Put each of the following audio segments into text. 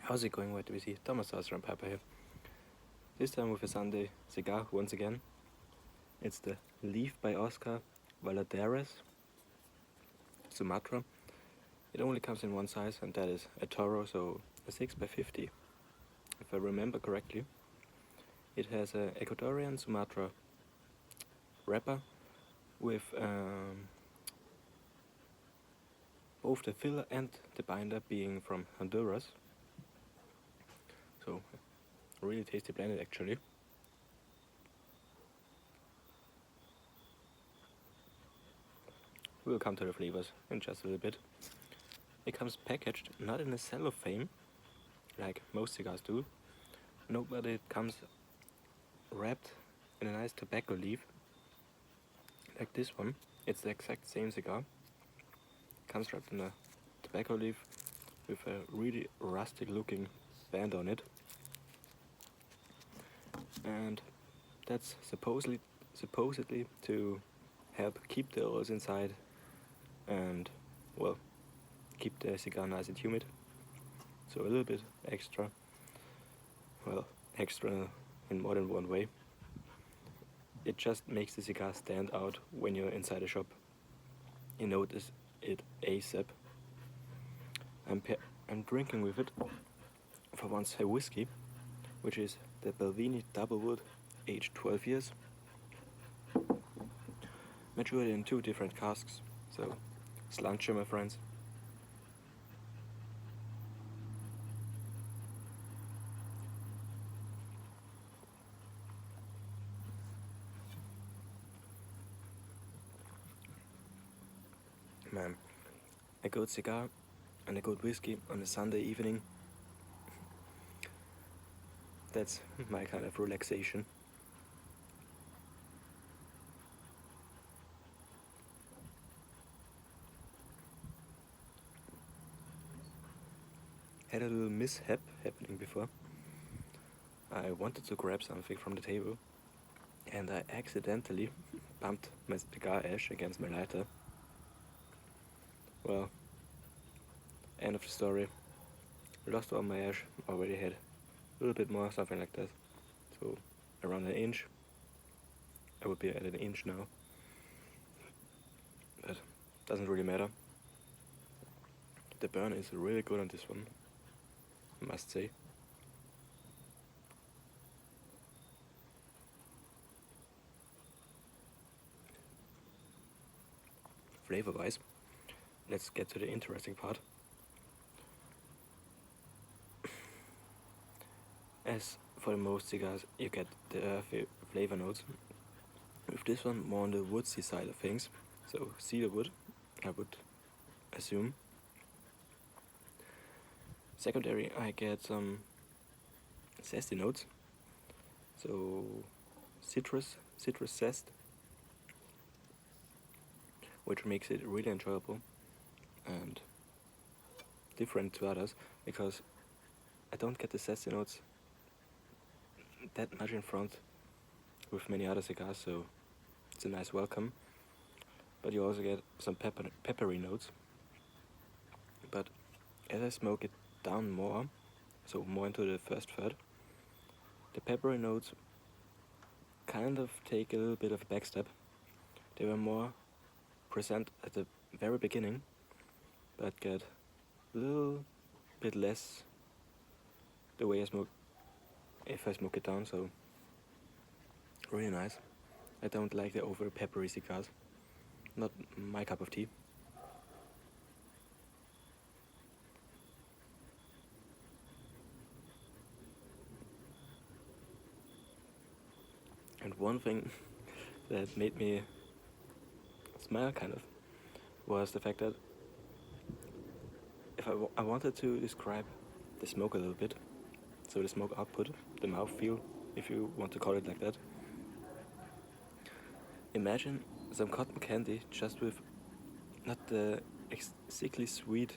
How's it going, YTBC? Thomas Saucer and Papa here. This time with a Sunday cigar once again. It's the Leaf by Oscar Valadares, Sumatra. It only comes in one size, and that is a Toro, so a 6x50. If I remember correctly, it has a Ecuadorian Sumatra wrapper with both the filler and the binder being from Honduras. So, a really tasty blend actually. We'll come to the flavors in just a little bit. It comes packaged not in a cellophane, like most cigars do. No, but it comes wrapped in a nice tobacco leaf, like this one. It's the exact same cigar. Comes wrapped in a tobacco leaf with a really rustic looking band on it. And that's supposedly to help keep the oils inside and, well, keep the cigar nice and humid. So a little bit extra, well, extra in more than one way. It just makes the cigar stand out when you're inside a shop. You notice it ASAP. I'm drinking with it for once a whiskey, which is the Belvini Double Wood, aged 12 years. Matured in 2 different casks, so slancher, my friends. Man, a good cigar and a good whiskey on a Sunday evening, that's my kind of relaxation. Had a little mishap happening before. I wanted to grab something from the table and I accidentally bumped my cigar ash against my lighter. Well, end of the story. Lost all my ash, already had a little bit more, something like that. So around an inch. I would be at an inch now. But doesn't really matter. The burn is really good on this one, I must say. Flavor wise, let's get to the interesting part. As for most cigars, you get the earthy flavor notes. With this one, more on the woodsy side of things, so cedar wood, I would assume. Secondary, I get some zesty notes, so citrus zest, which makes it really enjoyable and different to others, because I don't get the zesty notes that much in front with many other cigars, so it's a nice welcome. But you also get some peppery notes. But as I smoke it down more, so more into the first third, the peppery notes kind of take a little bit of a backstep. They were more present at the very beginning, but get a little bit less the way I smoke, if I smoke it down, so really nice. I don't like the over peppery cigars, not my cup of tea. And one thing that made me smile kind of was the fact that if I wanted to describe the smoke a little bit, so the smoke output, the mouthfeel, if you want to call it like that, imagine some cotton candy just with not the sickly sweet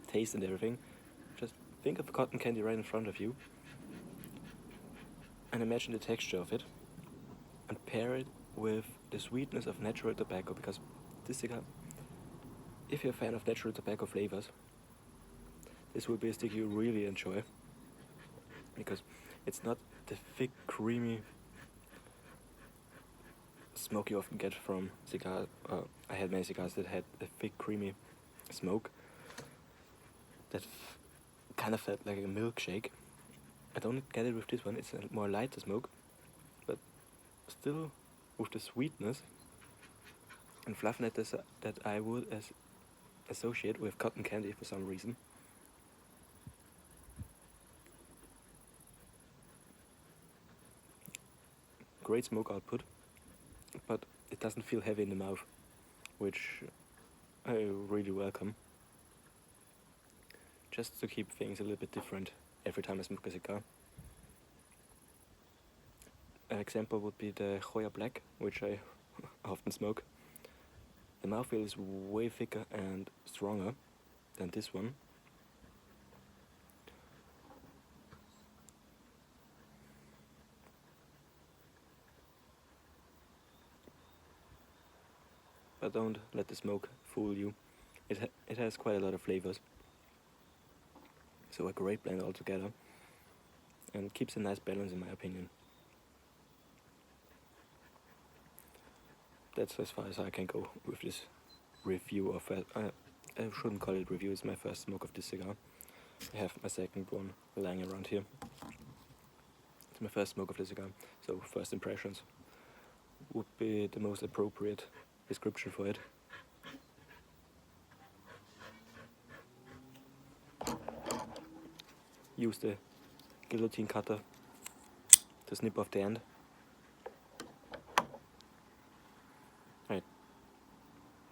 taste and everything. Just think of cotton candy right in front of you and imagine the texture of it and pair it with the sweetness of natural tobacco, because this cigar, if you're a fan of natural tobacco flavors, this will be a stick you really enjoy, because it's not the thick, creamy smoke you often get from cigars. I had many cigars that had a thick, creamy smoke that kind of felt like a milkshake. I don't get it with this one. It's a more lighter smoke, but still with the sweetness and fluffiness that I would associate with cotton candy for some reason. Great smoke output, but it doesn't feel heavy in the mouth, which I really welcome. Just to keep things a little bit different every time I smoke a cigar. An example would be the Joya Black, which I often smoke. The mouthfeel is way thicker and stronger than this one. But don't let the smoke fool you. It has quite a lot of flavors. So a great blend altogether. And keeps a nice balance in my opinion. That's as far as I can go with this review of I shouldn't call it review, it's my first smoke of this cigar. I have my second one lying around here. It's my first smoke of the cigar, so first impressions would be the most appropriate description for it. Use the guillotine cutter to snip off the end. Right.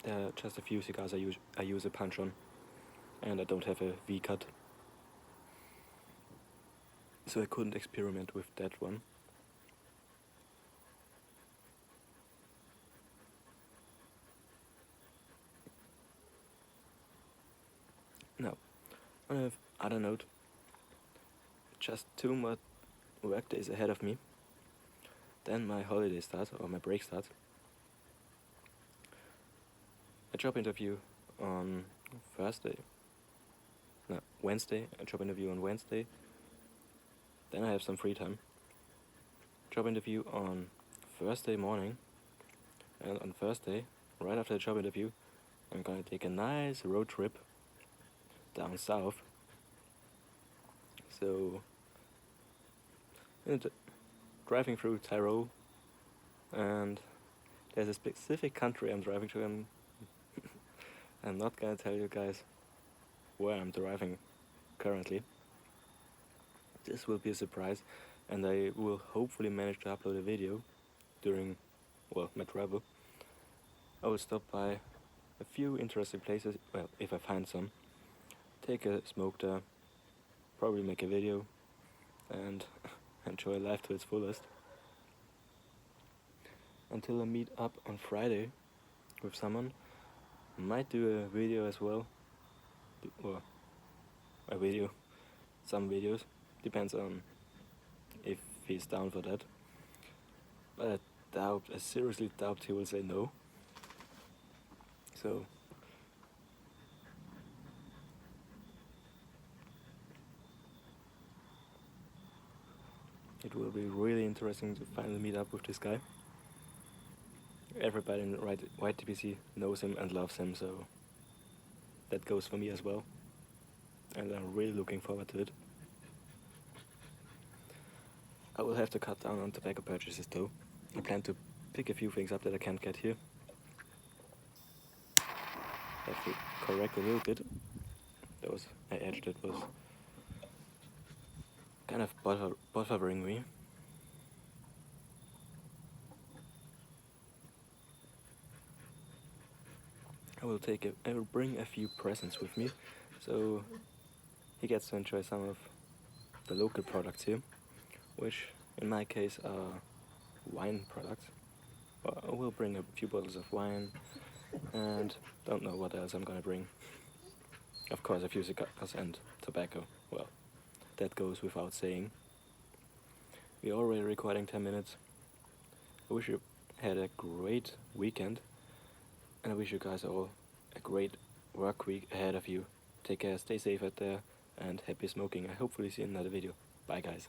There are just a few cigars I use a punch on, and I don't have a V-cut, so I couldn't experiment with that one. Now, on an other note, just 2 more work days ahead of me. Then my holiday starts, or my break starts. A job interview on Wednesday. A job interview on Wednesday. Then I have some free time. Job interview on Thursday morning. And on Thursday, right after the job interview, I'm gonna take a nice road trip down south. So, driving through Tyrol, and there's a specific country I'm driving to, and I'm not gonna tell you guys where I'm driving currently. This will be a surprise, and I will hopefully manage to upload a video during, my travel. I will stop by a few interesting places, if I find some, take a smoke there, probably make a video, and enjoy life to its fullest. Until I meet up on Friday with someone, I might do a video as well, or some videos, depends on if he's down for that. But I seriously doubt he will say no. So, it will be really interesting to finally meet up with this guy. Everybody in White TPC knows him and loves him, so that goes for me as well. And I'm really looking forward to it. I will have to cut down on tobacco purchases though. I plan to pick a few things up that I can't get here. I have to correct a little bit. I edged it was kind of bothering me. I will bring a few presents with me, so he gets to enjoy some of the local products here, which in my case are wine products. I will bring a few bottles of wine, and don't know what else I'm gonna bring. Of course, a few cigars and tobacco. Well, that goes without saying. We're already recording 10 minutes. I wish you had a great weekend, and I wish you guys all a great work week ahead of you. Take care, stay safe out there, and happy smoking. I hopefully see you in another video. Bye guys.